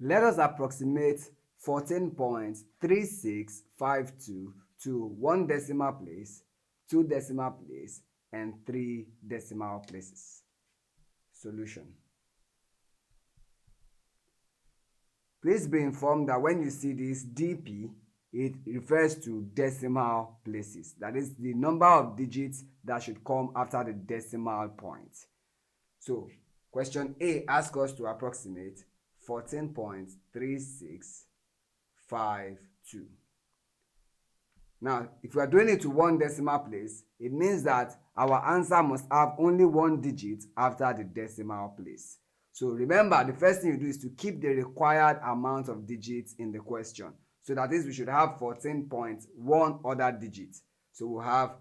Let us approximate 14.3652 to 1 decimal place, 2 decimal place, and 3 decimal places. Solution. Please be informed that when you see this DP, it refers to decimal places. That is the number of digits that should come after the decimal point. So, question A asks us to approximate 14.3652. Now, if we are doing it to 1 decimal place, it means that our answer must have only 1 digit after the decimal place. So remember, the first thing you do is to keep the required amount of digits in the question. So that is, we should have 14.1 other digits. So we'll have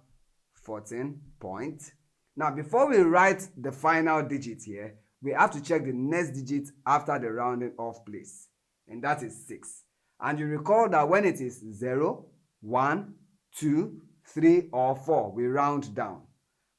14 point. Now, before we write the final digit here, we have to check the next digit after the rounding off place. And that is 6. And you recall that when it is 0, 1, 2, 3, or 4, we round down.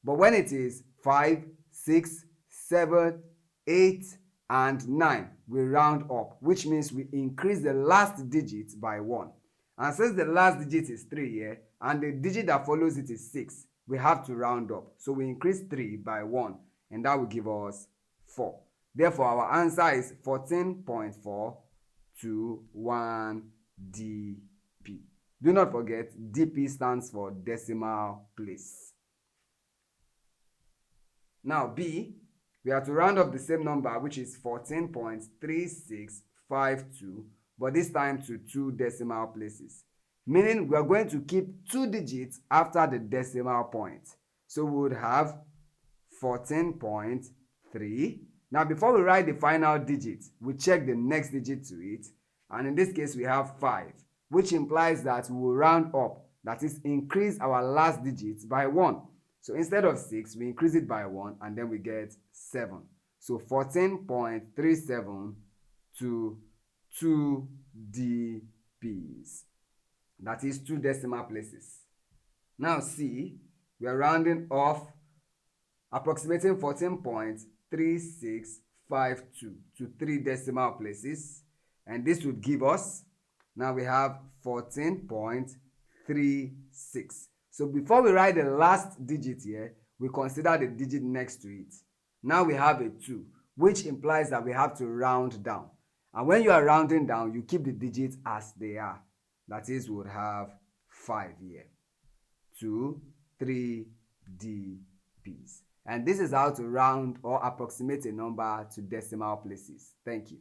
But when it is 5, 6, 7, 8, and 9, we round up, which means we increase the last digit by 1. And since the last digit is 3 here, and the digit that follows it is 6, we have to round up. So we increase 3 by 1, and that will give us 4. Therefore, our answer is 14.4 to 1 DP. Do not forget, DP stands for decimal place. Now, B, we have to round up the same number, which is 14.3652, but this time to 2 decimal places. Meaning we are going to keep 2 digits after the decimal point. So we would have 14.3. Now, before we write the final digit, we check the next digit to it. And in this case, we have 5, which implies that we will round up, that is, increase our last digit by 1. So instead of 6, we increase it by 1, and then we get 7. So 14.37 to 2 DPs. That is 2 decimal places. Now C, we are rounding off, approximating 14.3652 to 3 decimal places. And this would give us, now we have 14.36. So before we write the last digit here, we consider the digit next to it. Now we have a 2, which implies that we have to round down. And when you are rounding down, you keep the digits as they are. That is, we would have 5 here. 2, 3 DPs. And this is how to round or approximate a number to decimal places. Thank you.